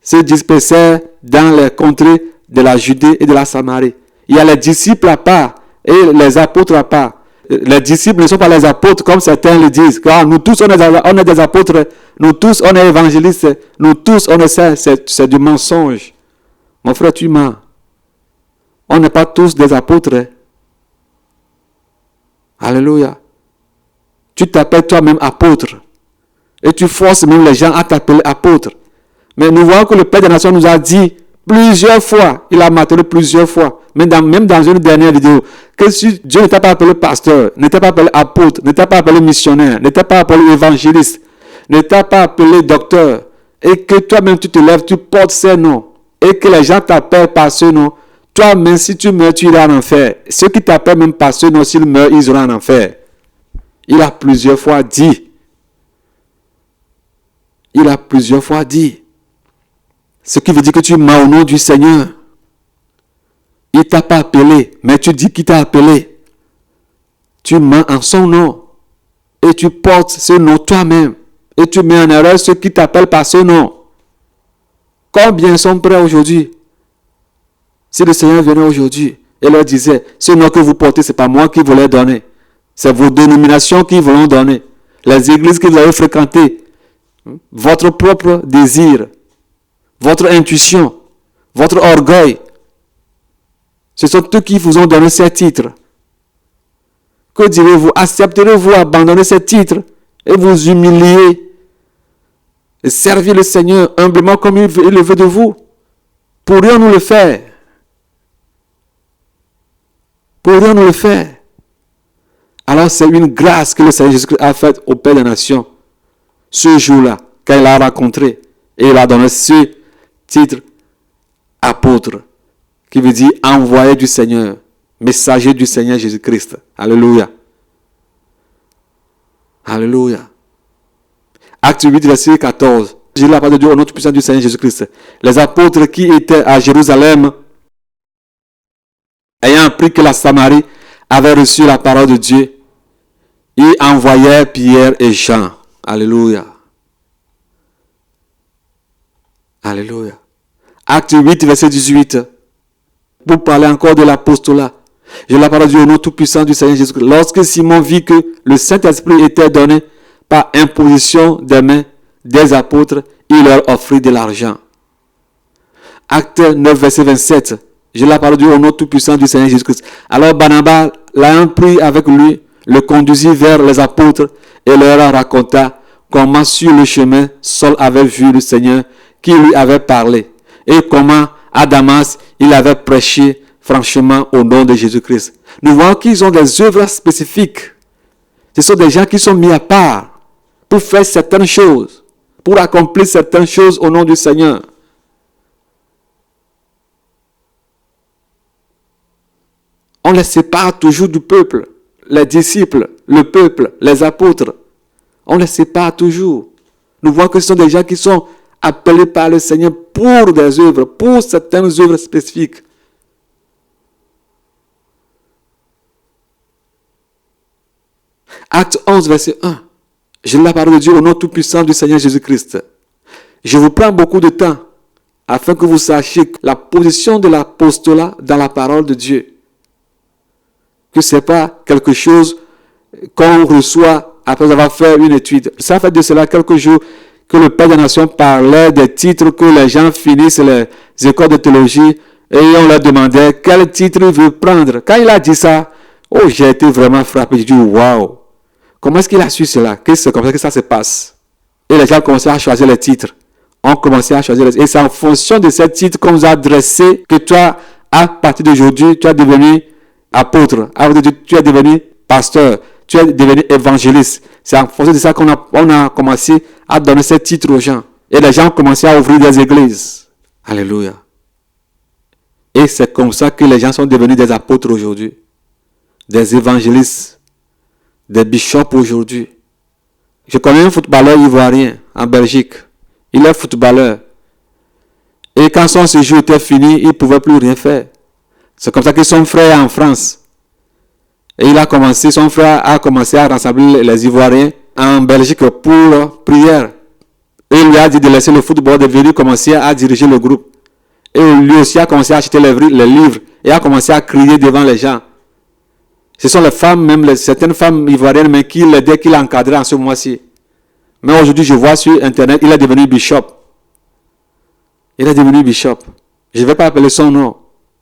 se dispersèrent dans les contrées de la Judée et de la Samarie. Il y a les disciples à part et les apôtres à part. Les disciples ne sont pas les apôtres comme certains le disent. Car nous tous, on est des apôtres. Nous tous, on est évangélistes. Nous tous, on est ça. C'est du mensonge. Mon frère, tu mens. On n'est pas tous des apôtres. Alléluia. Tu t'appelles toi-même apôtre. Et tu forces même les gens à t'appeler apôtre. Mais nous voyons que le Père des Nations nous a dit plusieurs fois, il a martelé plusieurs fois, même dans une dernière vidéo, que si Dieu ne t'a pas appelé pasteur, ne t'a pas appelé apôtre, ne t'a pas appelé missionnaire, ne t'a pas appelé évangéliste, ne t'a pas appelé docteur, et que toi-même tu te lèves, tu portes ces noms, et que les gens t'appellent par ce nom, toi-même si tu meurs, tu iras en enfer. Ceux qui t'appellent même par ce nom, s'ils meurent, ils iront en enfer. Il a plusieurs fois dit. Il a plusieurs fois dit. Ce qui veut dire que tu mens au nom du Seigneur. Il ne t'a pas appelé, mais tu dis qu'il t'a appelé. Tu mens en son nom. Et tu portes ce nom toi-même. Et tu mets en erreur ceux qui t'appellent par ce nom. Combien sont prêts aujourd'hui? Si le Seigneur venait aujourd'hui et leur disait, ce nom que vous portez, ce n'est pas moi qui vous l'ai donné. C'est vos dénominations qui vous l'ont donné. Les églises que vous avez fréquentées. Votre propre désir. Votre intuition. Votre orgueil. Ce sont eux qui vous ont donné ces titres. Que direz-vous? Accepterez-vous abandonner ces titres et vous humilier et servir le Seigneur humblement comme il le veut de vous? Pourrions-nous le faire? Pourrions-nous le faire? Alors c'est une grâce que le Seigneur Jésus-Christ a faite au Père des Nations ce jour-là, quand il l'a rencontré et il a donné ce titre apôtre, qui veut dire envoyé du Seigneur, messager du Seigneur Jésus-Christ. Alléluia. Alléluia. Acte 8, verset 14. J'ai la parole de Dieu au nom puissant du Seigneur Jésus-Christ. Les apôtres qui étaient à Jérusalem, ayant appris que la Samarie avait reçu la parole de Dieu, ils envoyèrent Pierre et Jean. Alléluia. Alléluia. Acte 8, verset 18. Pour parler encore de l'apostolat. Je la parole du nom tout-puissant du Seigneur Jésus-Christ. Lorsque Simon vit que le Saint-Esprit était donné par imposition des mains des apôtres, il leur offrit de l'argent. Acte 9, verset 27. Je la parole du nom tout-puissant du Seigneur Jésus-Christ. Alors Barnabas, l'ayant pris avec lui, le conduisit vers les apôtres et leur raconta comment sur le chemin Saul avait vu le Seigneur qui lui avait parlé et comment à Damas il avait prêché franchement au nom de Jésus-Christ. Nous voyons qu'ils ont des œuvres spécifiques. Ce sont des gens qui sont mis à part pour faire certaines choses, pour accomplir certaines choses au nom du Seigneur. On les sépare toujours du peuple, les disciples, le peuple, les apôtres. On les sépare toujours. Nous voyons que ce sont des gens qui sont appelés par le Seigneur pour des œuvres, pour certaines œuvres spécifiques. Acte 11, verset 1. Je la parole de Dieu au nom tout-puissant du Seigneur Jésus-Christ. Je vous prends beaucoup de temps afin que vous sachiez la position de l'apostolat dans la parole de Dieu. Que ce n'est pas quelque chose qu'on reçoit après avoir fait une étude. Ça fait de cela quelques jours que le Père des Nations parlait des titres que les gens finissent les écoles de théologie et on leur demandait quel titre il veut prendre. Quand il a dit ça, oh, j'ai été vraiment frappé. J'ai dit, waouh, comment est-ce qu'il a su cela? Que c'est comme ça que ça se passe. Et les gens ont commencé à choisir les titres. On commençait à choisir les titres. Et c'est en fonction de ces titres qu'on nous a dressés que toi, à partir d'aujourd'hui, tu es devenu apôtre. Tu es devenu pasteur. Tu es devenu évangéliste. C'est en fonction de ça qu'on a commencé à donner ces titres aux gens. Et les gens ont commencé à ouvrir des églises. Alléluia. Et c'est comme ça que les gens sont devenus des apôtres aujourd'hui. Des évangélistes. Des bishops aujourd'hui. Je connais un footballeur ivoirien en Belgique. Il est footballeur. Et quand son séjour était fini, il ne pouvait plus rien faire. C'est comme ça que son frère est en France. Et son frère a commencé à rassembler les Ivoiriens en Belgique pour prière. Et il lui a dit de laisser le football, de venir commencer à diriger le groupe. Et lui aussi a commencé à acheter les livres et a commencé à crier devant les gens. Ce sont les femmes, même certaines femmes ivoiriennes, mais qui l'aidaient, qui l'encadraient en ce mois-ci. Mais aujourd'hui, je vois sur Internet, il est devenu bishop. Il est devenu bishop. Je ne vais pas appeler son nom.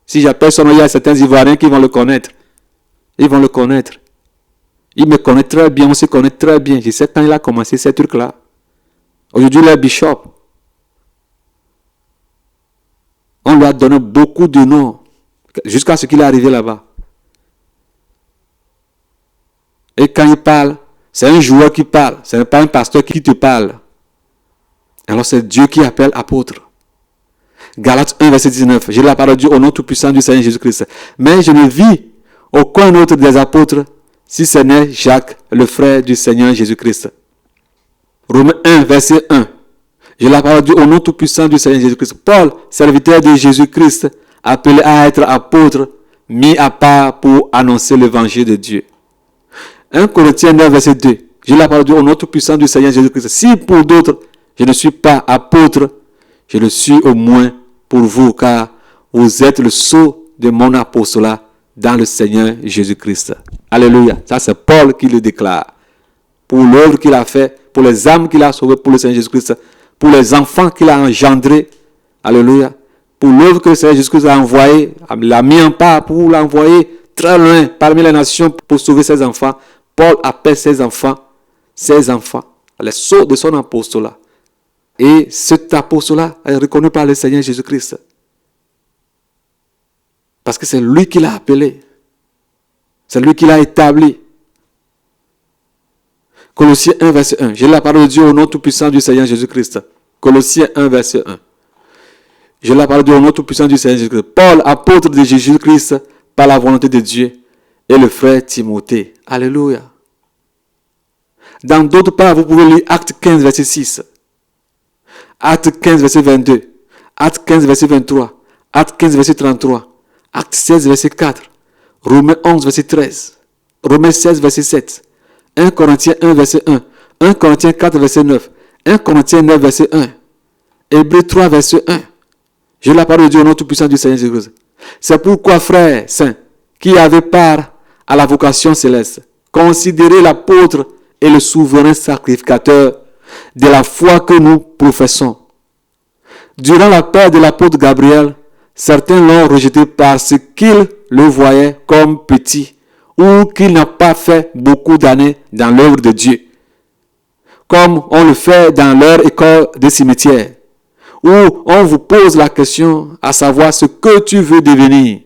Si j'appelle son nom, il y a certains Ivoiriens qui vont le connaître. Ils vont le connaître. Il me connaît très bien, on se connaît très bien. Je sais quand il a commencé ces trucs-là. Aujourd'hui, il est bishop. On lui a donné beaucoup de noms jusqu'à ce qu'il est arrivé là-bas. Et quand il parle, c'est un joueur qui parle. Ce n'est pas un pasteur qui te parle. Alors c'est Dieu qui appelle apôtre. Galates 1, verset 19. J'ai la parole de Dieu au nom tout-puissant du Seigneur Jésus-Christ. Mais je ne vis aucun autre des apôtres si ce n'est Jacques, le frère du Seigneur Jésus-Christ. Romains 1, verset 1. J'ai la parole de Dieu au nom tout-puissant du Seigneur Jésus-Christ. Paul, serviteur de Jésus-Christ, appelé à être apôtre, mis à part pour annoncer l'évangile de Dieu. 1 Corinthiens 9, verset 2. J'ai la parole de Dieu au nom tout-puissant du Seigneur Jésus-Christ. Si pour d'autres, je ne suis pas apôtre, je le suis au moins pour vous, car vous êtes le sceau de mon apostolat dans le Seigneur Jésus-Christ. Alléluia. Ça, c'est Paul qui le déclare. Pour l'œuvre qu'il a fait, pour les âmes qu'il a sauvées pour le Seigneur Jésus-Christ, pour les enfants qu'il a engendrés. Alléluia. Pour l'œuvre que le Seigneur Jésus-Christ a envoyée, l'a mis en part pour l'envoyer très loin parmi les nations pour sauver ses enfants. Paul appelle ses enfants, les sceaux de son apostolat. Et cet apostolat est reconnu par le Seigneur Jésus-Christ. Parce que c'est lui qui l'a appelé. C'est lui qui l'a établi. Colossiens 1, verset 1. J'ai la parole de Dieu au nom tout-puissant du Seigneur Jésus-Christ. Colossiens 1, verset 1. J'ai la parole de Dieu au nom tout-puissant du Seigneur Jésus-Christ. Paul, apôtre de Jésus-Christ, par la volonté de Dieu, et le frère Timothée. Alléluia. Dans d'autres parts, vous pouvez lire Acte 15, verset 6. Acte 15, verset 22. Acte 15, verset 23. Acte 15, verset 33. Acte 16, verset 4. Romains 11, verset 13. Romains 16, verset 7. 1 Corinthiens 1, verset 1. 1 Corinthiens 4, verset 9. 1 Corinthiens 9, verset 1. Hébreux 3, verset 1. Je la parole de Dieu au nom tout-puissant du Seigneur Jésus-Christ. C'est pourquoi, frères saints, qui avaient part à la vocation céleste, considérez l'apôtre et le souverain sacrificateur de la foi que nous professons. Durant la période de l'apôtre Gabriel, certains l'ont rejeté parce qu'ils le voyaient comme petit ou qu'il n'a pas fait beaucoup d'années dans l'œuvre de Dieu, comme on le fait dans leur école de cimetière, où on vous pose la question à savoir ce que tu veux devenir.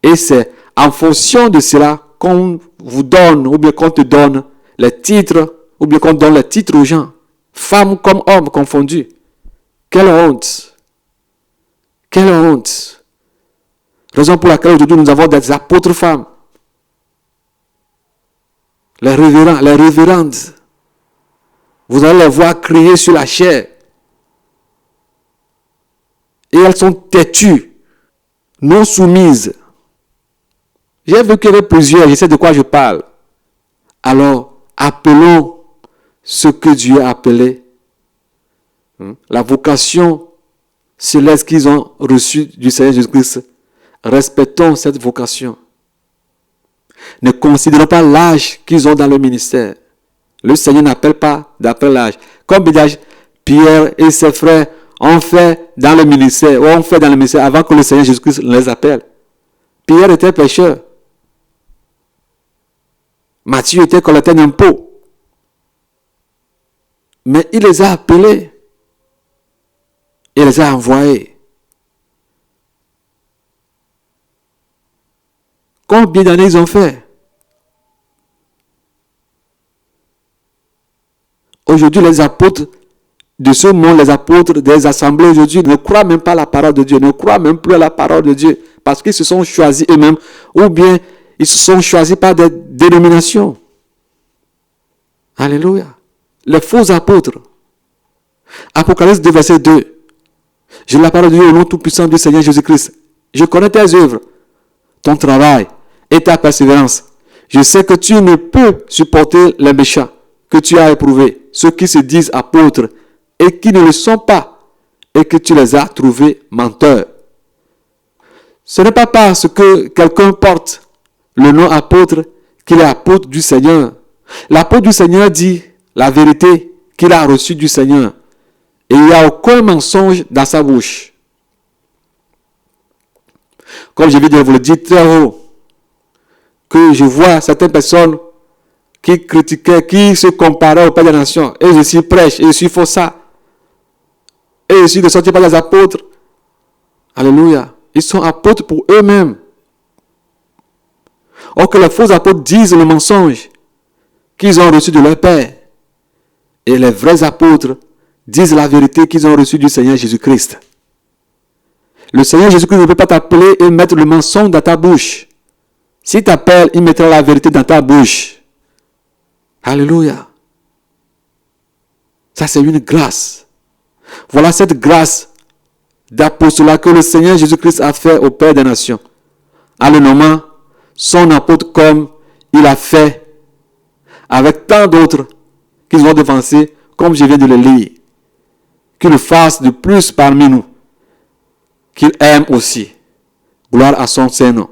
Et c'est en fonction de cela qu'on vous donne, ou bien qu'on te donne les titres, ou bien qu'on donne les titres aux gens, femmes comme hommes confondus. Quelle honte! Quelle honte! Raison pour laquelle aujourd'hui nous avons des apôtres femmes. Les révérends, les révérendes. Vous allez les voir crier sur la chair. Et elles sont têtues, non soumises. J'ai vu qu'il y avait plusieurs, je sais de quoi je parle. Alors, appelons ce que Dieu a appelé. La vocation céleste qu'ils ont reçue du Seigneur Jésus-Christ. Respectons cette vocation. Ne considérons pas l'âge qu'ils ont dans le ministère. Le Seigneur n'appelle pas d'après l'âge. Comme Pierre et ses frères ont fait dans le ministère, ou ont fait dans le ministère avant que le Seigneur Jésus-Christ les appelle. Pierre était pécheur. Matthieu était collecteur d'impôts. Mais il les a appelés. Il les a envoyés. Combien d'années ils ont fait? Aujourd'hui, les apôtres de ce monde, les apôtres des assemblées aujourd'hui ne croient même pas à la parole de Dieu, ne croient même plus à la parole de Dieu, parce qu'ils se sont choisis eux-mêmes, ou bien ils se sont choisis par des dénominations. Alléluia. Les faux apôtres. Apocalypse 2, verset 2. Je la parole de Dieu au nom tout-puissant du Seigneur Jésus-Christ. Je connais tes œuvres, ton travail et ta persévérance. Je sais que tu ne peux supporter les méchants, que tu as éprouvés, ceux qui se disent apôtres et qui ne le sont pas, et que tu les as trouvés menteurs. Ce n'est pas parce que quelqu'un porte le nom apôtre qu'il est apôtre du Seigneur. L'apôtre du Seigneur dit la vérité qu'il a reçue du Seigneur. Et il n'y a aucun mensonge dans sa bouche. Comme je viens de vous le dire très haut, que je vois certaines personnes qui critiquaient, qui se comparaient au Père des Nations. Et je suis prêche, et je suis faux ça. Et je suis ne sortis pas les apôtres. Alléluia. Ils sont apôtres pour eux-mêmes. Or que les faux apôtres disent le mensonge qu'ils ont reçu de leur Père. Et les vrais apôtres disent la vérité qu'ils ont reçue du Seigneur Jésus-Christ. Le Seigneur Jésus-Christ ne peut pas t'appeler et mettre le mensonge dans ta bouche. S'il t'appelle, il mettra la vérité dans ta bouche. Alléluia. Ça, c'est une grâce. Voilà cette grâce d'apostolat que le Seigneur Jésus-Christ a fait au Père des Nations, en le nommant son apôtre comme il a fait avec tant d'autres qu'ils ont devancé, comme je viens de le lire. Qu'il le fasse de plus parmi nous, qu'il aime aussi. Gloire à son Saint-Nom.